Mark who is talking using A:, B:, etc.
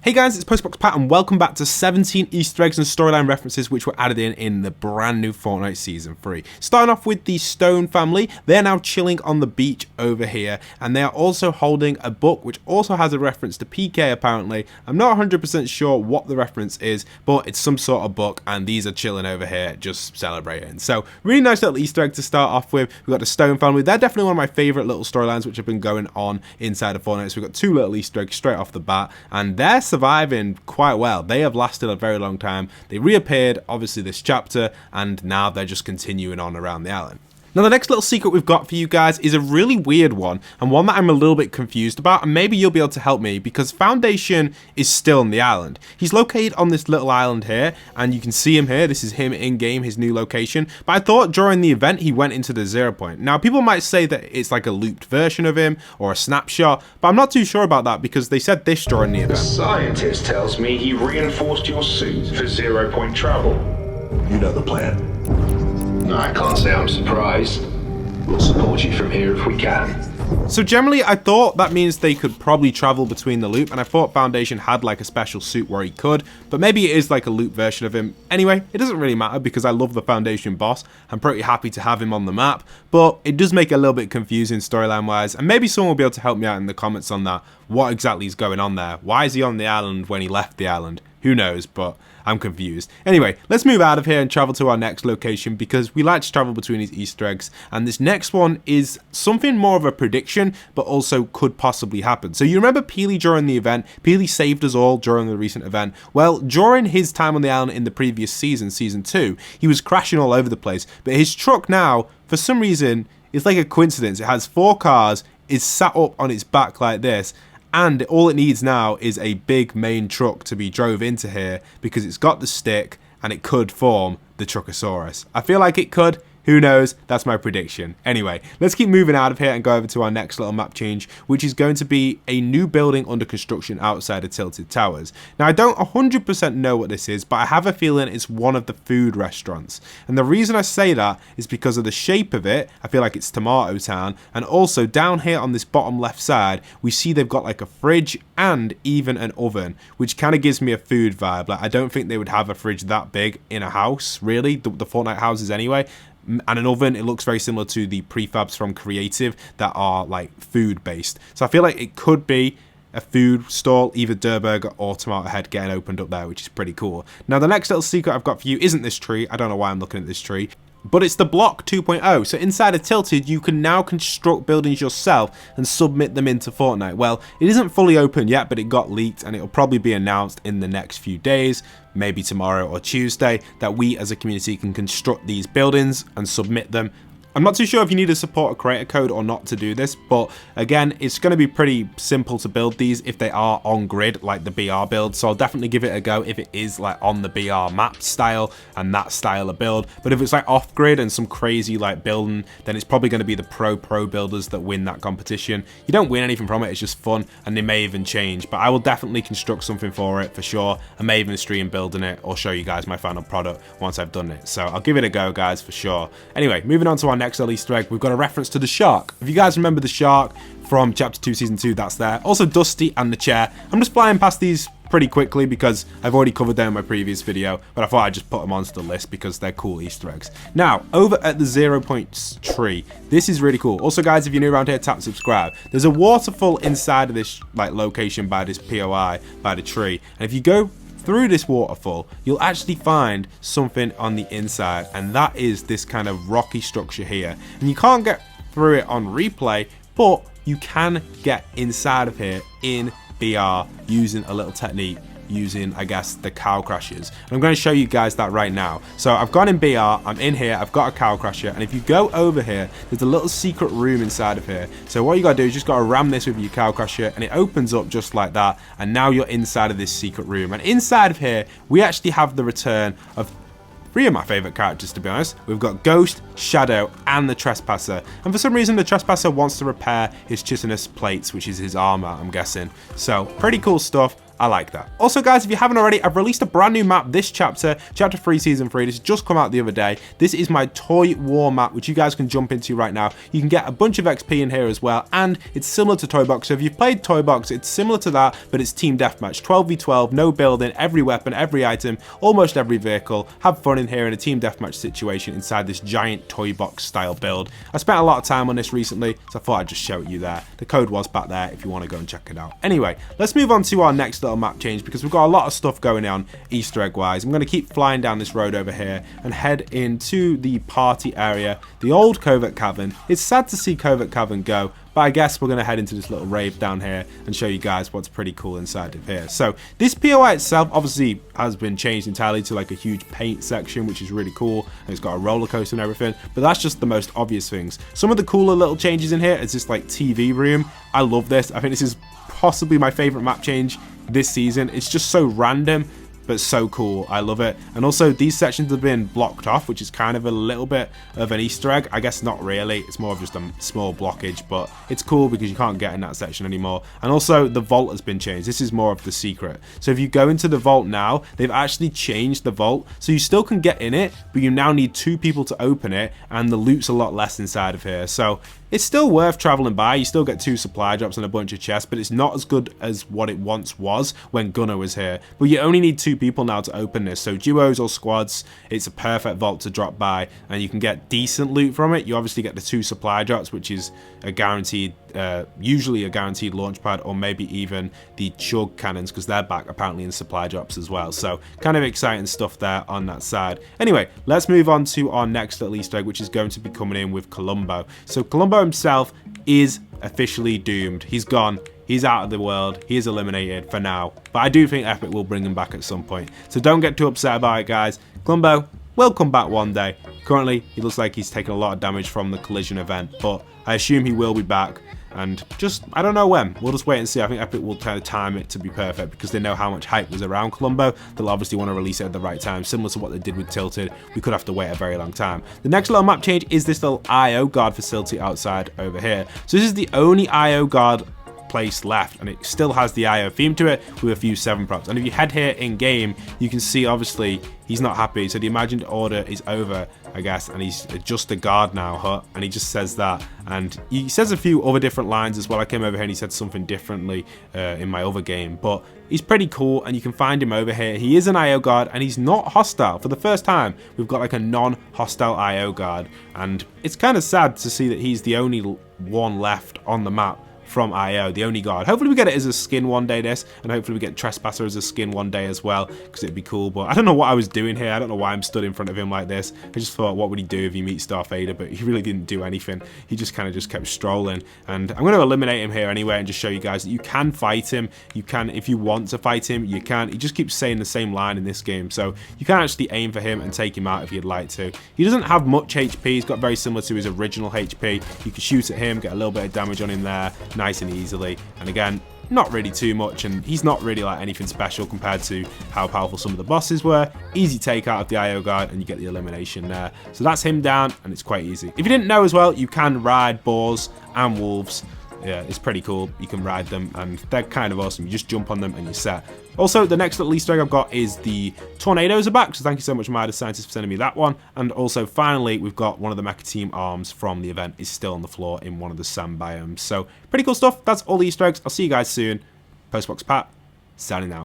A: Hey guys, it's postboxpat and welcome back to 17 Easter eggs and storyline references which were added in the brand new Fortnite Season 3. Starting off with the Stone family, they're now chilling on the beach over here and they are also holding a book which also has a reference to PK apparently. I'm not 100% sure what the reference is, but it's some sort of book and these are chilling over here just celebrating. So really nice little Easter egg to start off with. We've got the Stone family, they're definitely one of my favourite little storylines which have been going on inside of Fortnite. So we've got two little Easter eggs straight off the bat and they're surviving quite well. They have lasted a very long time. They reappeared obviously this chapter and now they're just continuing on around the island. Now the next little secret we've got for you guys is a really weird one and one that I'm a little bit confused about, and maybe you'll be able to help me because Foundation is still on the island. He's located on this little island here and you can see him here. This is him in game, his new location, but I thought during the event he went into the 0 point. Now people might say that it's like a looped version of him or a snapshot, but I'm not too sure about that because they said this during the event.
B: The scientist tells me he reinforced your suit for 0 point travel.
C: You know the plan.
B: I can't say I'm surprised. We'll support you from here if we can.
A: So generally I thought that means they could probably travel between the loop, and I thought Foundation had like a special suit where he could, but maybe it is like a loop version of him. Anyway, it doesn't really matter because I love the Foundation boss. I'm pretty happy to have him on the map, but it does make it a little bit confusing storyline wise, and maybe someone will be able to help me out in the comments on that. What exactly is going on there? Why is he on the island when he left the island? Who knows, but I'm confused. Anyway, let's move out of here and travel to our next location because we like to travel between these Easter eggs, and this next one is something more of a prediction but also could possibly happen. So you remember Peely during the event? Peely saved us all during the recent event. Well, during his time on the island in the previous season, Season 2, he was crashing all over the place, but his truck now, for some reason, it's like a coincidence. It has 4 cars, is sat up on its back like this, and all it needs now is a big main truck to be drove into here because it's got the stick and it could form the Truckosaurus. I feel like it could. Who knows? That's my prediction. Anyway, let's keep moving out of here and go over to our next little map change, which is going to be a new building under construction outside of Tilted Towers. Now, I don't 100% know what this is, but I have a feeling it's one of the food restaurants. And the reason I say that is because of the shape of it. I feel like it's Tomato Town. And also down here on this bottom left side, we see they've got like a fridge and even an oven, which kind of gives me a food vibe. Like, I don't think they would have a fridge that big in a house, really, the Fortnite houses anyway. And an oven, it looks very similar to the prefabs from Creative that are like food based. So I feel like it could be a food stall, either Durburger or Tomato Head getting opened up there, which is pretty cool. Now the next little secret I've got for you isn't this tree. I don't know why I'm looking at this tree, but it's the block 2.0. So inside of Tilted, you can now construct buildings yourself and submit them into Fortnite. Well, it isn't fully open yet, but it got leaked and it'll probably be announced in the next few days, maybe tomorrow or Tuesday, that we as a community can construct these buildings and submit them. I'm not too sure if you need to support a creator code or not to do this, but again, it's going to be pretty simple to build these if they are on grid like the BR build, so I'll definitely give it a go if it is like on the BR map style and that style of build. But if it's like off grid and some crazy like building, then it's probably going to be the pro builders that win that competition. You don't win anything from it, it's just fun, and they may even change, but I will definitely construct something for it for sure. I may even stream building it or show you guys my final product once I've done it, so I'll give it a go guys for sure. Anyway, moving on to our next little Easter egg, we've got a reference to the shark. If you guys remember the shark from Chapter 2 Season 2, that's there. Also Dusty and the chair. I'm just flying past these pretty quickly because I've already covered them in my previous video, but I thought I'd just put them onto the list because they're cool Easter eggs. Now, over at the 0 point tree, this is really cool. Also guys, if you're new around here, tap subscribe. There's a waterfall inside of this like location by this POI, by the tree, and if you go through this waterfall, you'll actually find something on the inside, and that is this kind of rocky structure here. And you can't get through it on replay, but you can get inside of here in BR using a little technique, using I guess the cow crashers, and I'm going to show you guys that right now. So I've gone in BR, I'm in here, I've got a cow crasher, and if you go over here, there's a little secret room inside of here. So what you gotta do is just gotta ram this with your cow crasher and it opens up just like that, and now you're inside of this secret room. And inside of here we actually have the return of 3 of my favourite characters, to be honest. We've got Ghost, Shadow, and the Trespasser. And for some reason, the Trespasser wants to repair his chitinous plates, which is his armour, I'm guessing. So, pretty cool stuff. I like that. Also, guys, if you haven't already, I've released a brand new map this chapter, Chapter 3, Season 3. This has just come out the other day. This is my Toy War map, which you guys can jump into right now. You can get a bunch of XP in here as well, and it's similar to Toy Box. So if you've played Toy Box, it's similar to that, but it's team deathmatch. 12v12, no building, every weapon, every item, almost every vehicle. Have fun in here in a team deathmatch situation inside this giant Toy Box style build. I spent a lot of time on this recently, so I thought I'd just show it you there. The code was back there if you want to go and check it out. Anyway, let's move on to our next little map change because we've got a lot of stuff going on Easter egg wise. I'm going to keep flying down this road over here and head into the party area, the old Covert Cavern. It's sad to see Covert Cavern go, but I guess we're going to head into this little rave down here and show you guys what's pretty cool inside of here. So this POI itself obviously has been changed entirely to like a huge paint section, which is really cool. And it's got a roller coaster and everything, but that's just the most obvious things. Some of the cooler little changes in here is this like TV room. I love this. I think this is possibly my favorite map change this season. It's just so random, but so cool. I love it. And also these sections have been blocked off, which is kind of a little bit of an Easter egg. I guess not really, it's more of just a small blockage, but it's cool because you can't get in that section anymore. And also the vault has been changed. This is more of the secret. So if you go into the vault now, they've actually changed the vault, so you still can get in it, but you now need 2 people to open it, and the loot's a lot less inside of here. So it's still worth traveling by. You still get 2 supply drops and a bunch of chests, but it's not as good as what it once was when Gunner was here. But you only need 2 people now to open this. So duos or squads, it's a perfect vault to drop by, and you can get decent loot from it. You obviously get the 2 supply drops, which is a guaranteed, usually a guaranteed launch pad, or maybe even the chug cannons, because they're back apparently in supply drops as well. So kind of exciting stuff there on that side. Anyway, let's move on to our next little Easter egg, which is going to be coming in with Klombo. So Klombo himself is officially doomed. He's gone. He's out of the world. He is eliminated for now. But I do think Epic will bring him back at some point. So don't get too upset about it, guys. Klombo will come back one day. Currently, he looks like he's taken a lot of damage from the collision event, but I assume he will be back. And just, I don't know when. We'll just wait and see. I think Epic will kind of time it to be perfect because they know how much hype was around Klombo. They'll obviously want to release it at the right time, similar to what they did with Tilted. We could have to wait a very long time. The next little map change is this little I.O Guard facility outside over here. So this is the only I.O Guard place left, and it still has the IO theme to it with a few 7 props. And if you head here in game, you can see obviously he's not happy. So the imagined order is over, I guess, and he's just a guard now, huh? And he just says that, and he says a few other different lines as well. I came over here and he said something differently in my other game, but he's pretty cool, and you can find him over here. He is an IO guard, and he's not hostile. For the first time, we've got like a non-hostile IO guard, and it's kind of sad to see that he's the only one left on the map from IO, the only guard. Hopefully we get it as a skin one day, this, and hopefully we get Trespasser as a skin one day as well, because it'd be cool. But I don't know what I was doing here. I don't know why I'm stood in front of him like this. I just thought, what would he do if he meets Darth Vader? But he really didn't do anything. He just kind of just kept strolling. And I'm going to eliminate him here anyway and just show you guys that you can fight him. You can, if you want to fight him, you can. He just keeps saying the same line in this game. So you can actually aim for him and take him out if you'd like to. He doesn't have much HP. He's got very similar to his original HP. You can shoot at him, get a little bit of damage on him there, nice and easily. And again, not really too much, and he's not really like anything special compared to how powerful some of the bosses were. Easy take out of the IO guard, and you get the elimination there. So that's him down, and it's quite easy. If you didn't know as well, you can ride boars and wolves. Yeah, it's pretty cool. You can ride them, and they're kind of awesome. You just jump on them and you're set. Also, the next little Easter egg I've got is the tornadoes are back, so thank you so much, Midas Scientist, for sending me that one. And also, finally, we've got one of the Mecha Team arms from the event is still on the floor in one of the sand biomes. So, pretty cool stuff. That's all the Easter eggs. I'll see you guys soon. Postboxpat, signing out.